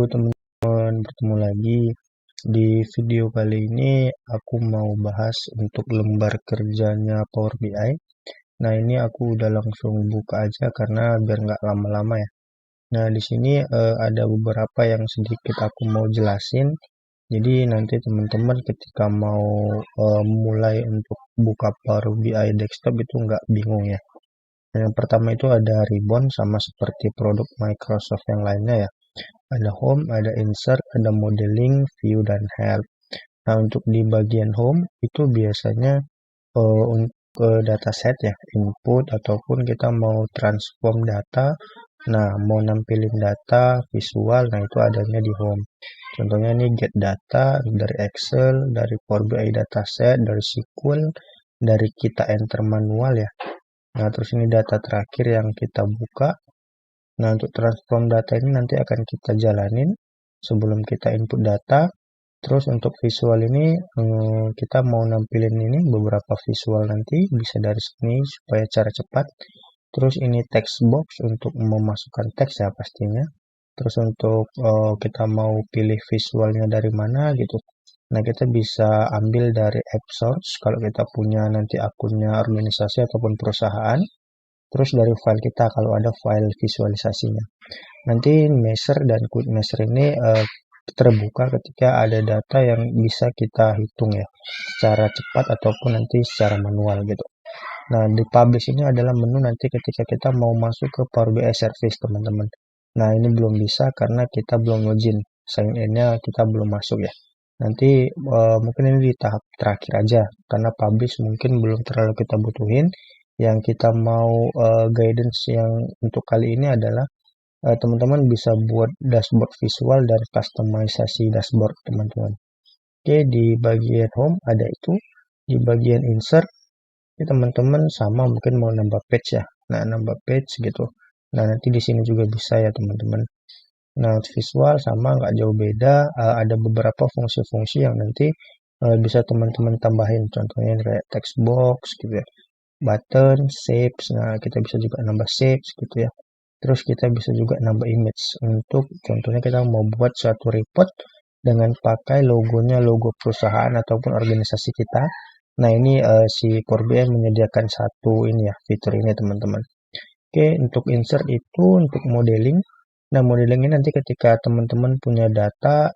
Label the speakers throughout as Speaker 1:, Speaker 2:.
Speaker 1: teman-teman, bertemu lagi. Di video kali ini aku mau bahas untuk lembar kerjanya Power BI. Nah, ini aku udah langsung buka aja karena biar nggak lama-lama ya. Nah, di sini ada beberapa yang sedikit aku mau jelasin. Jadi nanti teman-teman ketika mau mulai untuk buka Power BI desktop itu nggak bingung ya. Yang pertama itu ada ribbon sama seperti produk Microsoft yang lainnya ya. Ada home, ada insert, ada modeling, view, dan help. Nah, untuk di bagian home itu biasanya untuk dataset ya, input ataupun kita mau transform data. Nah, mau nampilin data visual, nah itu adanya di home. Contohnya ini get data dari Excel, dari Power BI dataset, dari SQL, dari kita enter manual ya. Nah, terus ini data terakhir yang kita buka. Nah, untuk transform data ini nanti akan kita jalanin sebelum kita input data. Terus untuk visual ini kita mau nampilin ini beberapa visual nanti bisa dari sini supaya cara cepat. Terus ini text box untuk memasukkan teks ya pastinya. Terus untuk kita mau pilih visualnya dari mana gitu. Nah, kita bisa ambil dari app source kalau kita punya nanti akunnya organisasi ataupun perusahaan. Terus dari file kita kalau ada file visualisasinya. Nanti measure dan quick measure ini terbuka ketika ada data yang bisa kita hitung ya secara cepat ataupun nanti secara manual gitu. Nah, di publish ini adalah menu nanti ketika kita mau masuk ke Power BI service teman-teman. Nah, ini belum bisa karena kita belum login. Sign in-nya kita belum masuk ya. Nanti mungkin ini di tahap terakhir aja karena publish mungkin belum terlalu kita butuhin. Yang kita mau guidance yang untuk kali ini adalah teman-teman bisa buat dashboard visual dan customisasi dashboard teman-teman. Oke, di bagian home ada itu. Di bagian insert teman-teman sama mungkin mau nambah page ya. Nah, nambah page gitu. Nah, nanti di sini juga bisa ya teman-teman. Nah, visual sama nggak jauh beda. Ada beberapa fungsi-fungsi yang nanti bisa teman-teman tambahin. Contohnya kayak text box gitu ya. Button, shapes. Nah, kita bisa juga nambah shapes gitu ya. Terus kita bisa juga nambah image. Untuk contohnya kita mau buat suatu report dengan pakai logonya logo perusahaan ataupun organisasi kita. Nah, ini si Power BI menyediakan satu ini ya, fitur ini teman-teman. Oke, untuk insert itu untuk modeling. Nah, modeling ini nanti ketika teman-teman punya data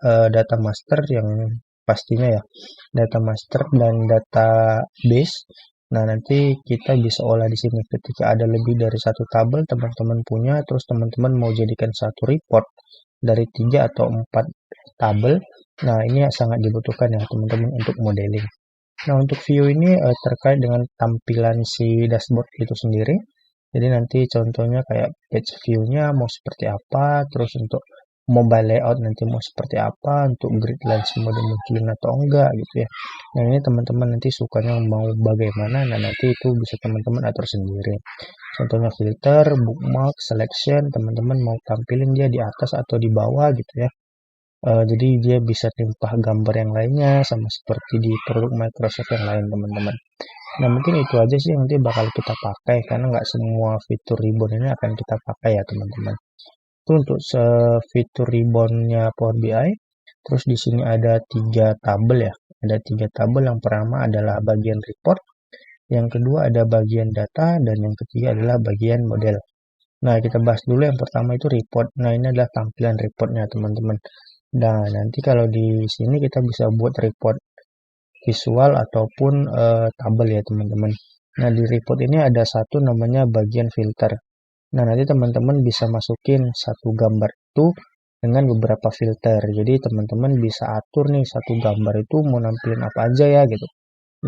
Speaker 1: master yang pastinya ya, data master dan database. Nah, nanti kita bisa olah di sini ketika ada lebih dari satu tabel teman-teman punya, terus teman-teman mau jadikan satu report dari 3 atau 4 tabel. Nah, ini sangat dibutuhkan ya teman-teman untuk modeling. Nah, untuk view ini terkait dengan tampilan si dashboard itu sendiri. Jadi nanti contohnya kayak page view-nya mau seperti apa, terus untuk mobile layout nanti mau seperti apa, untuk grid line mode munculin atau enggak gitu ya. Nah, ini teman-teman nanti sukanya mau bagaimana, nah nanti itu bisa teman-teman atur sendiri. Contohnya filter, bookmark, selection, teman-teman mau tampilin dia di atas atau di bawah gitu ya. Jadi dia bisa timpah gambar yang lainnya sama seperti di produk Microsoft yang lain teman-teman. Nah, mungkin itu aja sih yang nanti bakal kita pakai karena nggak semua fitur ribbon ini akan kita pakai ya teman-teman. Itu untuk fitur ribbonnya Power BI. Terus di sini ada 3 tabel ya. Ada 3 tabel. Yang pertama adalah bagian report, yang kedua ada bagian data, dan yang ketiga adalah bagian model. Nah, kita bahas dulu yang pertama itu report. Nah, ini adalah tampilan reportnya teman-teman. Nah, nanti kalau di sini kita bisa buat report visual ataupun tabel ya teman-teman. Nah, di report ini ada satu namanya bagian filter. Nah, nanti teman-teman bisa masukin satu gambar itu dengan beberapa filter. Jadi teman-teman bisa atur nih satu gambar itu mau nampilin apa aja ya gitu.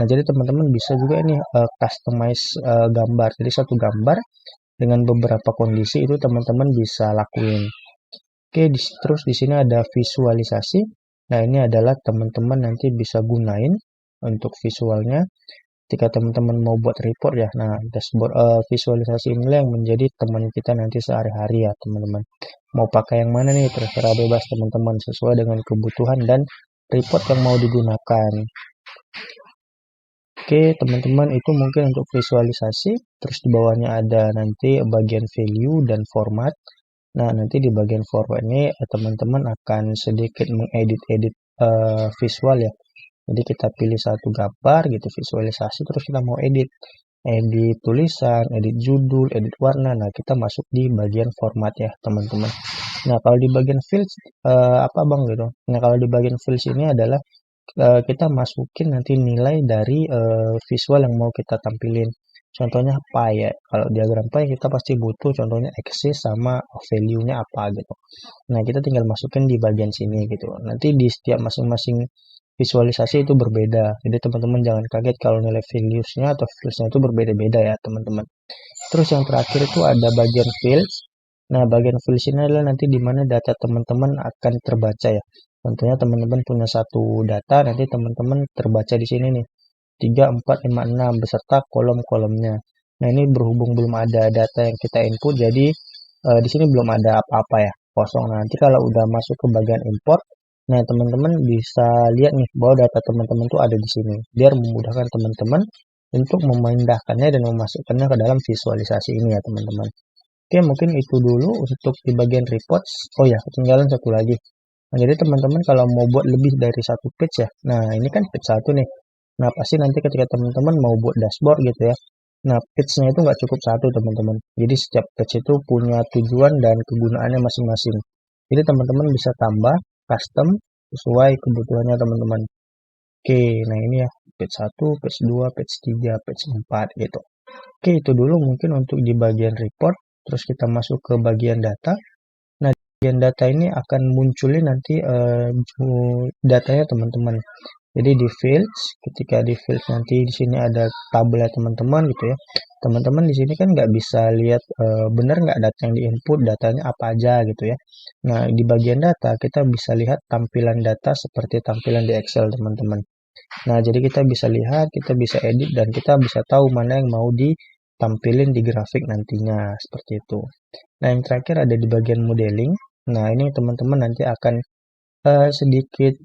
Speaker 1: Nah, jadi teman-teman bisa juga ini customize gambar. Jadi satu gambar dengan beberapa kondisi itu teman-teman bisa lakuin. Oke, terus di sini ada visualisasi. Nah, ini adalah teman-teman nanti bisa gunain untuk visualnya ketika teman-teman mau buat report ya. Nah, dashboard visualisasi inilah yang menjadi teman kita nanti sehari-hari ya, teman-teman. Mau pakai yang mana nih, terserah bebas teman-teman sesuai dengan kebutuhan dan report yang mau digunakan. Oke, teman-teman, itu mungkin untuk visualisasi. Terus di bawahnya ada nanti bagian value dan format. Nah, nanti di bagian forward ini teman-teman akan sedikit mengedit-edit visual ya. Jadi kita pilih satu gambar gitu, visualisasi, terus kita mau edit tulisan, edit judul, edit warna. Nah, kita masuk di bagian format ya, teman-teman. Nah, kalau di bagian fields apa Bang gitu. Nah, kalau di bagian fields ini adalah kita masukin nanti nilai dari visual yang mau kita tampilin. Contohnya pie ya. Kalau diagram pie kita pasti butuh contohnya axis sama value-nya apa gitu. Nah, kita tinggal masukin di bagian sini gitu. Nanti di setiap masing-masing visualisasi itu berbeda. Jadi teman-teman jangan kaget kalau nilai values-nya atau fields-nya itu berbeda-beda ya, teman-teman. Terus yang terakhir itu ada bagian fields. Nah, bagian fields ini adalah nanti di mana data teman-teman akan terbaca ya. Contohnya teman-teman punya satu data, nanti teman-teman terbaca di sini nih. 3, 4, 5, 6 beserta kolom-kolomnya. Nah, ini berhubung belum ada data yang kita input, jadi di sini belum ada apa-apa ya, kosong. Nah, nanti kalau udah masuk ke bagian import, nah teman-teman bisa lihat nih bahwa data teman-teman tuh ada di sini. Biar memudahkan teman-teman untuk memindahkannya dan memasukkannya ke dalam visualisasi ini ya, teman-teman. Oke, mungkin itu dulu untuk di bagian reports. Oh ya, ketinggalan satu lagi. Nah, jadi teman-teman kalau mau buat lebih dari satu page ya. Nah, ini kan page satu nih. Nah, pasti nanti ketika teman-teman mau buat dashboard gitu ya. Nah, page-nya itu nggak cukup satu, teman-teman. Jadi setiap page itu punya tujuan dan kegunaannya masing-masing. Jadi teman-teman bisa tambah custom sesuai kebutuhannya teman-teman. Oke, nah ini ya. Page 1, page 2, page 3, page 4 gitu. Oke, itu dulu mungkin untuk di bagian report. Terus kita masuk ke bagian data. Nah, bagian data ini akan munculin nanti datanya teman-teman. Jadi di fields, ketika di fields nanti di sini ada tabel ya teman-teman gitu ya. Teman-teman di sini kan nggak bisa lihat benar nggak data yang diinput, datanya apa aja gitu ya. Nah, di bagian data kita bisa lihat tampilan data seperti tampilan di Excel teman-teman. Nah, jadi kita bisa lihat, kita bisa edit, dan kita bisa tahu mana yang mau ditampilin di grafik nantinya, seperti itu. Nah, yang terakhir ada di bagian modeling. Nah, ini teman-teman nanti akan sedikit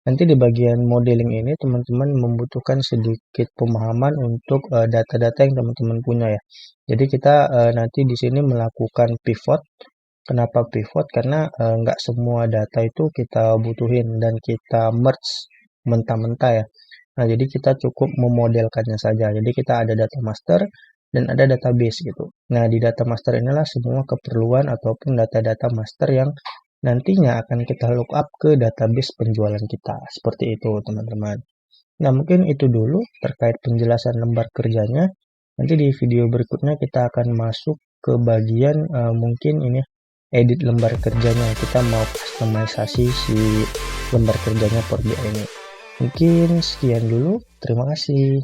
Speaker 1: nanti di bagian modeling ini teman-teman membutuhkan sedikit pemahaman untuk data-data yang teman-teman punya ya. Jadi kita nanti di sini melakukan pivot. Kenapa pivot? Karena nggak semua data itu kita butuhin dan kita merge mentah-mentah ya. Nah, jadi kita cukup memodelkannya saja. Jadi kita ada data master dan ada database gitu. Nah, di data master inilah semua keperluan ataupun data-data master yang nantinya akan kita lookup ke database penjualan kita. Seperti itu, teman-teman. Nah, mungkin itu dulu terkait penjelasan lembar kerjanya. Nanti di video berikutnya kita akan masuk ke bagian mungkin ini edit lembar kerjanya. Kita mau customisasi si lembar kerjanya Power BI ini. Mungkin sekian dulu. Terima kasih.